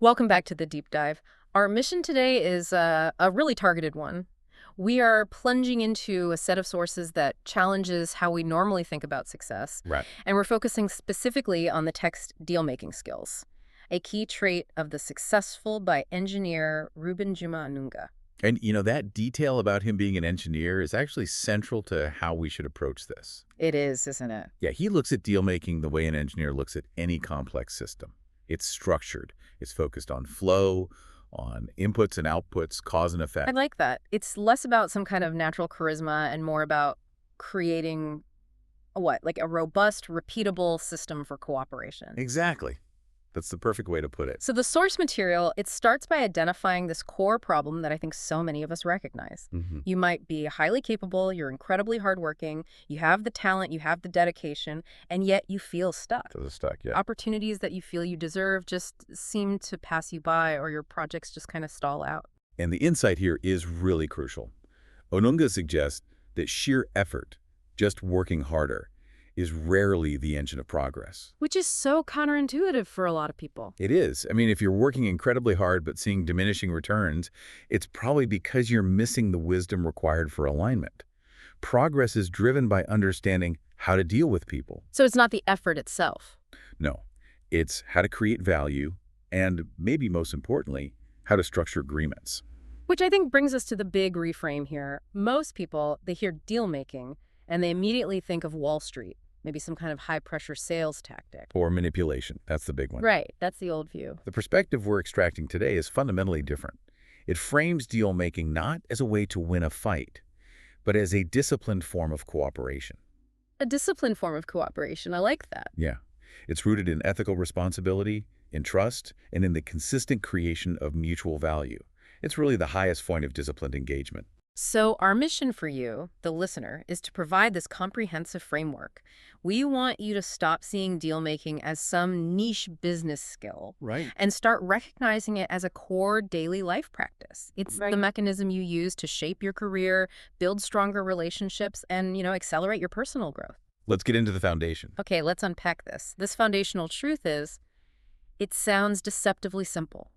Welcome back to the deep dive. Our mission today is a really targeted one. We are plunging into a set of sources that challenges how we normally think about success, Right. and we're focusing specifically on the text deal-making skills, a key trait of the successful by engineer Reuben Juma Onunga. And, that detail about him being an engineer is actually central to how we should approach this. It is, isn't it? Yeah, he looks at deal making the way an engineer looks at any complex system. It's structured. It's focused on flow, on inputs and outputs, cause and I effect. like that. It's less about some kind of natural charisma and more about creating like a robust, repeatable system for cooperation. Exactly. That's the perfect way to put it. So the source material, it starts by identifying this core problem that I think so many of us recognize. hmm You might be highly capable, you're incredibly hardworking, you have the talent, you have the dedication, and yet you feel stuck. To the stuck, yeah. Opportunities that you feel you deserve just seem to pass you by, or your projects just kind of stall out. And the insight here is really crucial. Onunga suggests that sheer effort, just working harder, is rarely the engine of progress. Which is so counterintuitive for a lot of people. It is. I mean, if you're working incredibly hard but seeing diminishing returns, it's probably because you're missing the wisdom required for alignment. Progress is driven by understanding how to deal with people. So it's not the effort itself. No, it's how to create value and, maybe most importantly, how to structure agreements. Which I think brings us to the big reframe here. Most people, they hear deal making and they immediately think of Wall Street, maybe some kind of high-pressure sales tactic. Or manipulation. That's the big one. Right, that's the old view. The perspective we're extracting today is fundamentally different. It frames deal-making not as a way to win a fight, but as a disciplined form of cooperation. A disciplined form of cooperation, I like that. Yeah. It's rooted in ethical responsibility, in trust, and in the consistent creation of mutual value. It's really the highest point of disciplined engagement. So our mission for you, the listener, is to provide this comprehensive framework. We want you to stop seeing deal-making as some niche business skill Right. and start recognizing it as a core daily life practice. It's the mechanism you use to shape your career, build stronger relationships, and, accelerate your personal growth. Let's get into the foundation. Okay, let's unpack this. This foundational truth is, it sounds deceptively simple.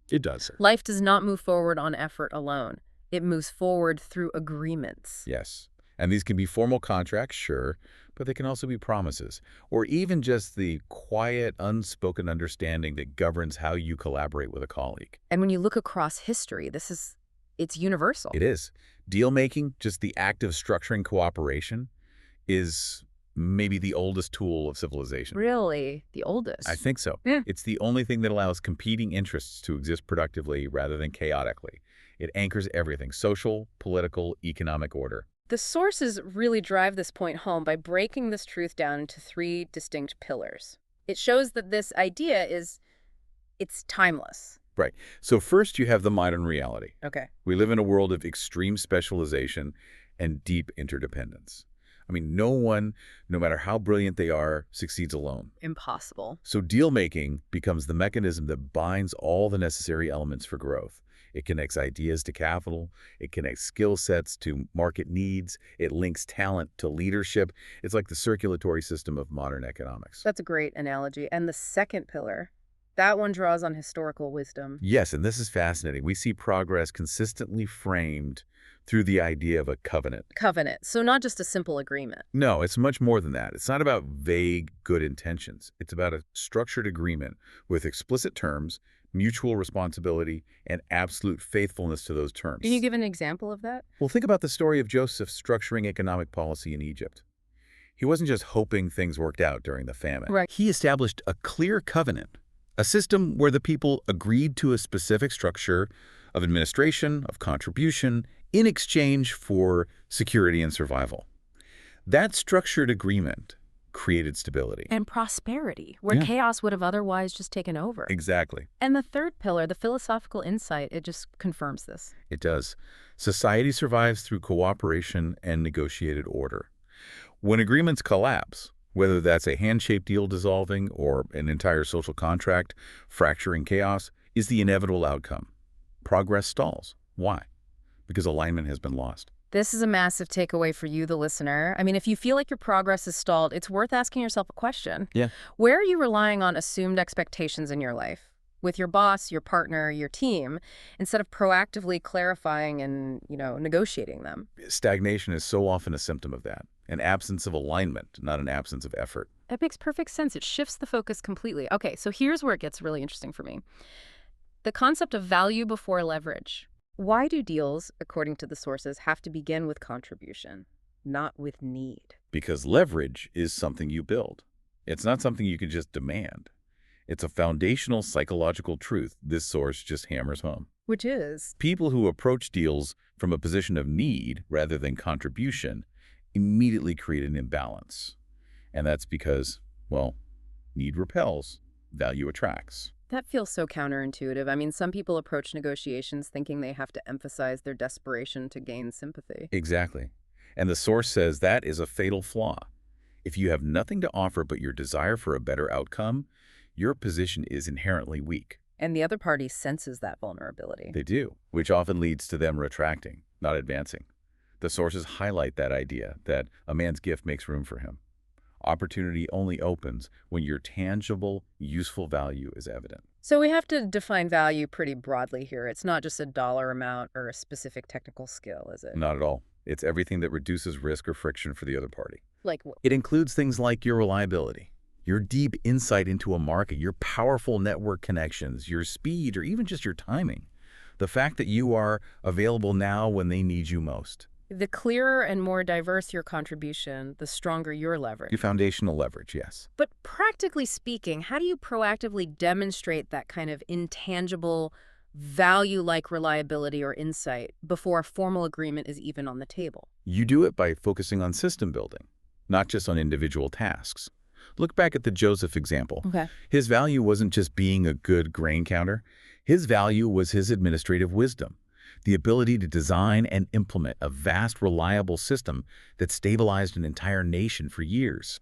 It does, sir. Life does not move forward on effort alone. It moves forward through agreements. Yes. And these can be formal contracts, sure, but they can also be promises, or even just the quiet, unspoken understanding that governs how you collaborate with a colleague. And when you look across history, it's universal. It is. Deal-making, just the act of structuring cooperation, is maybe the oldest tool of civilization. Really? The oldest? I think so. Yeah. It's the only thing that allows competing interests to exist productively rather than chaotically. It anchors everything: social, political, economic order. The sources really drive this point home by breaking this truth down into three distinct pillars. It shows that this idea it's timeless. Right. So first you have the modern reality. Okay. We live in a world of extreme specialization and deep interdependence. I mean, no one, no matter how brilliant they are, succeeds alone. Impossible. So deal-making becomes the mechanism that binds all the necessary elements for growth. It connects ideas to capital. It connects skill sets to market needs. It links talent to leadership. It's like the circulatory system of modern economics. That's a great analogy. And the second pillar, that one draws on historical wisdom. Yes, and this is fascinating. We see progress consistently framed through the idea of a covenant. Covenant. So not just a simple agreement. No, it's much more than that. It's not about vague good intentions. It's about a structured agreement with explicit terms, mutual responsibility, and absolute faithfulness to those terms. Can you give an example of that? Well, think about the story of Joseph structuring economic policy in Egypt. He wasn't just hoping things worked out during the famine. Right. He established a clear covenant, a system where the people agreed to a specific structure of administration, of contribution, in exchange for security and survival. That structured agreement created stability. And prosperity, where Yeah. chaos would have otherwise just taken over. Exactly. And the third pillar, the philosophical insight, it just confirms this. It does. Society survives through cooperation and negotiated order. When agreements collapse, whether that's a handshake deal dissolving or an entire social contract fracturing chaos, is the inevitable outcome. Progress stalls. Why? Because alignment has been lost. This is a massive takeaway for you, the listener. I mean, if you feel like your progress is stalled, it's worth asking yourself a question. Yeah. Where are you relying on assumed expectations in your life? with your boss, your partner, your team, instead of proactively clarifying and, negotiating them. Stagnation is so often a symptom of that, an absence of alignment, not an absence of effort. That makes perfect sense. It shifts the focus completely. Okay, so here's where it gets really interesting for me. The concept of value before leverage. Why do deals, according to the sources, have to begin with contribution, not with need? Because leverage is something you build. It's not something you can just demand. It's a foundational psychological truth this source just hammers home. Which is? People who approach deals from a position of need rather than contribution immediately create an imbalance. And that's because, well, need repels, value attracts. That feels so counterintuitive. I mean, some people approach negotiations thinking they have to emphasize their desperation to gain sympathy. Exactly. And the source says that is a fatal flaw. If you have nothing to offer but your desire for a better outcome, your position is inherently weak. And the other party senses that vulnerability. They do, which often leads to them retracting, not advancing. The sources highlight that idea that a man's gift makes room for him. Opportunity only opens when your tangible, useful value is evident. So we have to define value pretty broadly here. It's not just a dollar amount or a specific technical skill, is it? Not at all. It's everything that reduces risk or friction for the other party. Like what? It includes things like your reliability, your deep insight into a market, your powerful network connections, your speed, or even just your timing. The fact that you are available now when they need you most. The clearer and more diverse your contribution, the stronger your leverage. Your foundational leverage, yes. But practically speaking, how do you proactively demonstrate that kind of intangible, value-like reliability or insight before a formal agreement is even on the table? You do it by focusing on system building, not just on individual tasks. Look back at the Joseph example. Okay. His value wasn't just being a good grain counter. His value was his administrative wisdom, the ability to design and implement a vast, reliable system that stabilized an entire nation for years.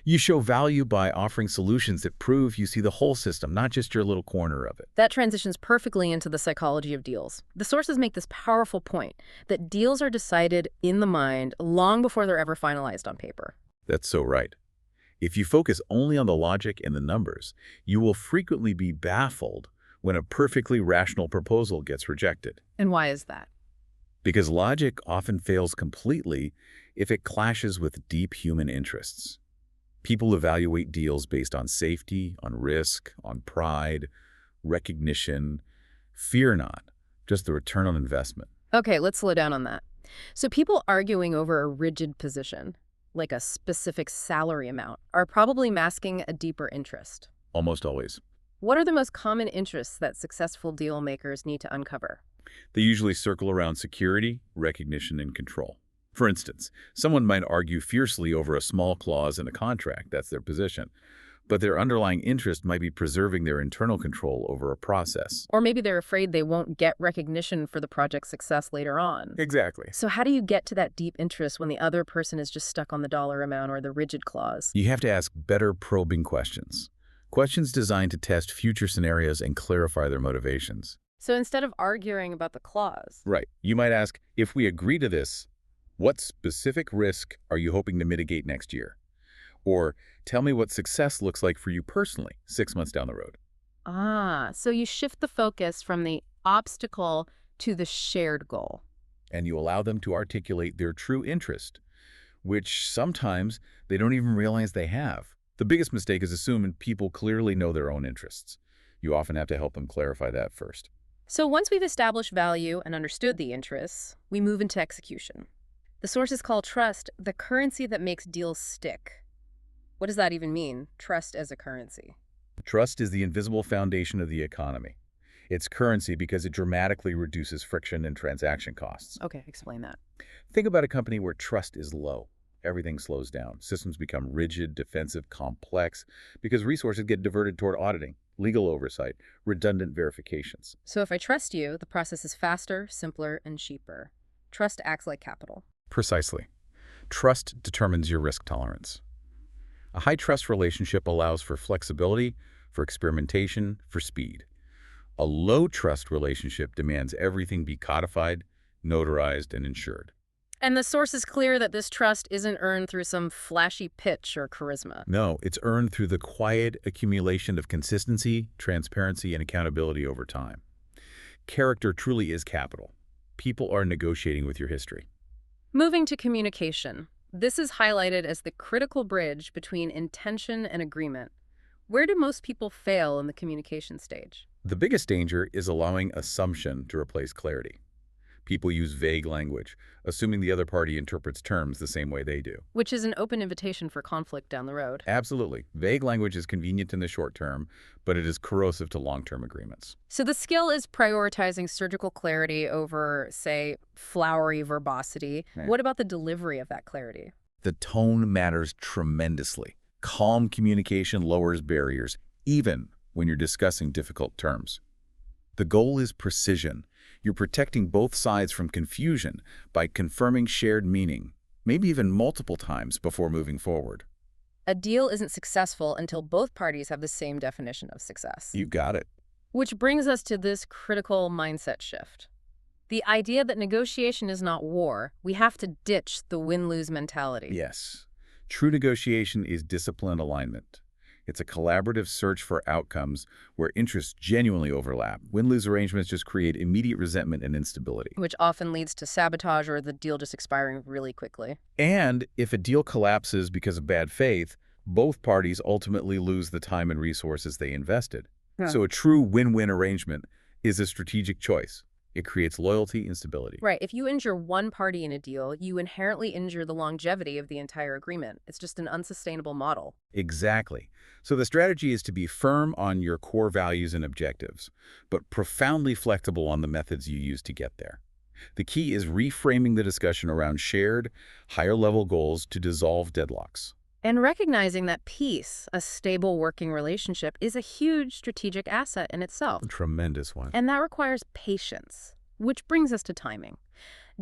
You show value by offering solutions that prove you see the whole system, not just your little corner of it. That transitions perfectly into the psychology of deals. The sources make this powerful point that deals are decided in the mind long before they're ever finalized on paper. That's so right. If you focus only on the logic and the numbers, you will frequently be baffled when a perfectly rational proposal gets rejected. And why is that? Because logic often fails completely if it clashes with deep human interests. People evaluate deals based on safety, on risk, on pride, recognition. Fear not, just the return on investment. Okay, let's slow down on that. So people arguing over a rigid position, like a specific salary amount, are probably masking a deeper interest. Almost always. What are the most common interests that successful deal makers need to uncover? They usually circle around security, recognition, and control. For instance, someone might argue fiercely over a small clause in a contract, that's their position, but their underlying interest might be preserving their internal control over a process. Or maybe they're afraid they won't get recognition for the project's success later on. Exactly. So how do you get to that deep interest when the other person is just stuck on the dollar amount or the rigid clause? You have to ask better probing questions. Questions designed to test future scenarios and clarify their motivations. So instead of arguing about the clause. Right. You might ask, if we agree to this, what specific risk are you hoping to mitigate next year? Or tell me what success looks like for you personally 6 months down the road. Ah, so you shift the focus from the obstacle to the shared goal. And you allow them to articulate their true interest, which sometimes they don't even realize they have. The biggest mistake is assuming people clearly know their own interests. You often have to help them clarify that first. So once we've established value and understood the interests, we move into execution. The sources call trust the currency that makes deals stick. What does that even mean, trust as a currency? Trust is the invisible foundation of the economy. It's currency because it dramatically reduces friction and transaction costs. Okay, explain that. Think about a company where trust is low. Everything slows down. Systems become rigid, defensive, complex, because resources get diverted toward auditing, legal oversight, redundant verifications. So if I trust you, the process is faster, simpler, and cheaper. Trust acts like capital. Precisely. Trust determines your risk tolerance. A high-trust relationship allows for flexibility, for experimentation, for speed. A low-trust relationship demands everything be codified, notarized, and insured. And the source is clear that this trust isn't earned through some flashy pitch or charisma. No, it's earned through the quiet accumulation of consistency, transparency, and accountability over time. Character truly is capital. People are negotiating with your history. Moving to communication. This is highlighted as the critical bridge between intention and agreement. Where do most people fail in the communication stage? The biggest danger is allowing assumption to replace clarity. People use vague language, assuming the other party interprets terms the same way they do. Which is an open invitation for conflict down the road. Absolutely. Vague language is convenient in the short term, but it is corrosive to long-term agreements. So the skill is prioritizing surgical clarity over, say, flowery verbosity. Yeah. What about the delivery of that clarity? The tone matters tremendously. Calm communication lowers barriers, even when you're discussing difficult terms. The goal is precision. You're protecting both sides from confusion by confirming shared meaning, maybe even multiple times before moving forward. A deal isn't successful until both parties have the same definition of success. You got it. Which brings us to this critical mindset shift. The idea that negotiation is not war. We have to ditch the win-lose mentality. Yes. True negotiation is disciplined alignment. It's a collaborative search for outcomes where interests genuinely overlap. Win-lose arrangements just create immediate resentment and instability. Which often leads to sabotage or the deal just expiring really quickly. And if a deal collapses because of bad faith, both parties ultimately lose the time and resources they invested. Yeah. So a true win-win arrangement is a strategic choice. It creates loyalty and stability. Right. If you injure one party in a deal, you inherently injure the longevity of the entire agreement. It's just an unsustainable model. Exactly. So the strategy is to be firm on your core values and objectives, but profoundly flexible on the methods you use to get there. The key is reframing the discussion around shared, higher-level goals to dissolve deadlocks. And recognizing that peace, a stable working relationship, is a huge strategic asset in itself. A tremendous one. And that requires patience, which brings us to timing.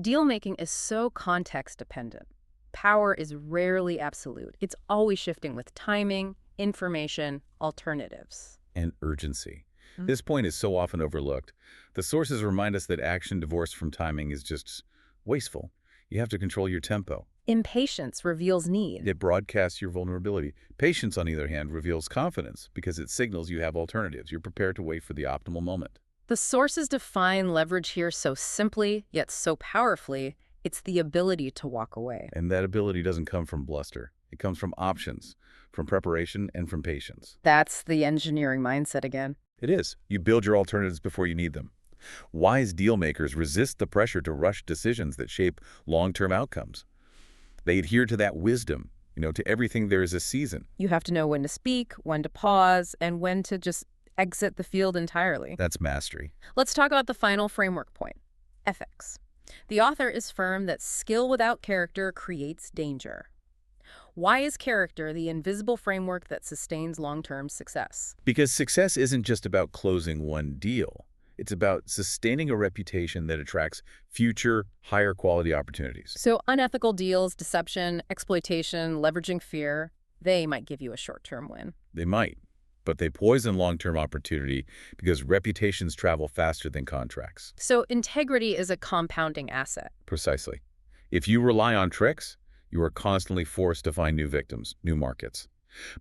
Deal-making is so context-dependent. Power is rarely absolute. It's always shifting with timing, information, alternatives. And urgency. This point is so often overlooked. The sources remind us that action divorced from timing is just wasteful. You have to control your tempo. Impatience reveals need. It broadcasts your vulnerability. Patience, on the other hand, reveals confidence because it signals you have alternatives. You're prepared to wait for the optimal moment. The sources define leverage here so simply, yet so powerfully. It's the ability to walk away. And that ability doesn't come from bluster. It comes from options, from preparation, and from patience. That's the engineering mindset again. It is. You build your alternatives before you need them. Wise deal makers resist the pressure to rush decisions that shape long-term outcomes. They adhere to that wisdom. To everything there is a season. You have to know when to speak, when to pause, and when to just exit the field entirely. That's mastery. Let's talk about the final framework point, ethics. The author is firm that skill without character creates danger. Why is character the invisible framework that sustains long-term success? Because success isn't just about closing one deal. It's about sustaining a reputation that attracts future, higher quality opportunities. So unethical deals, deception, exploitation, leveraging fear, they might give you a short-term win. They might, but they poison long-term opportunity because reputations travel faster than contracts. So integrity is a compounding asset. Precisely. If you rely on tricks, you are constantly forced to find new victims, new markets.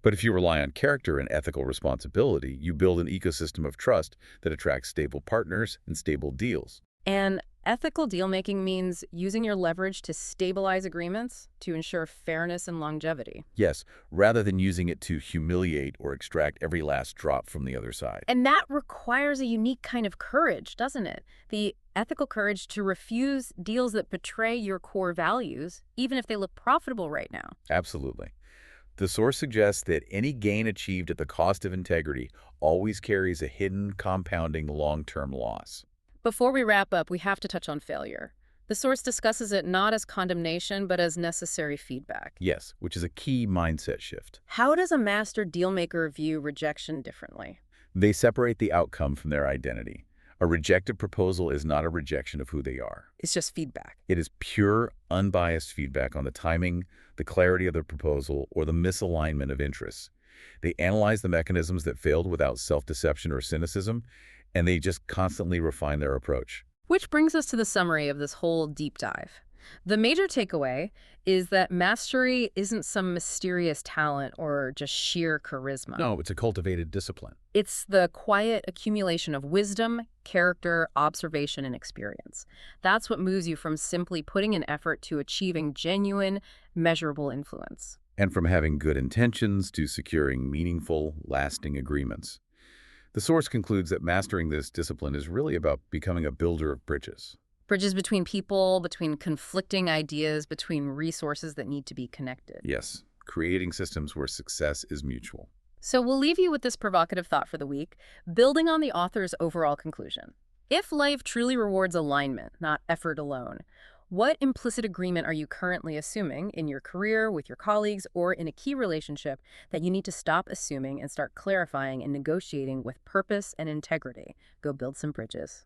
But if you rely on character and ethical responsibility, you build an ecosystem of trust that attracts stable partners and stable deals. And ethical deal-making means using your leverage to stabilize agreements to ensure fairness and longevity. Yes, rather than using it to humiliate or extract every last drop from the other side. And that requires a unique kind of courage, doesn't it? The ethical courage to refuse deals that betray your core values, even if they look profitable right now. Absolutely. The source suggests that any gain achieved at the cost of integrity always carries a hidden, compounding long-term loss. Before we wrap up, we have to touch on failure. The source discusses it not as condemnation, but as necessary feedback. Yes, which is a key mindset shift. How does a master dealmaker view rejection differently? They separate the outcome from their identity. A rejected proposal is not a rejection of who they are. It's just feedback. It is pure, unbiased feedback on the timing, the clarity of the proposal, or the misalignment of interests. They analyze the mechanisms that failed without self-deception or cynicism, and they just constantly refine their approach. Which brings us to the summary of this whole deep dive. The major takeaway is that mastery isn't some mysterious talent or just sheer charisma. No, it's a cultivated discipline. It's the quiet accumulation of wisdom, character, observation, and experience. That's what moves you from simply putting an effort to achieving genuine, measurable influence. And from having good intentions to securing meaningful, lasting agreements. The source concludes that mastering this discipline is really about becoming a builder of bridges. Bridges between people, between conflicting ideas, between resources that need to be connected. Yes, creating systems where success is mutual. So we'll leave you with this provocative thought for the week, building on the author's overall conclusion. If life truly rewards alignment, not effort alone, what implicit agreement are you currently assuming in your career, with your colleagues, or in a key relationship that you need to stop assuming and start clarifying and negotiating with purpose and integrity? Go build some bridges.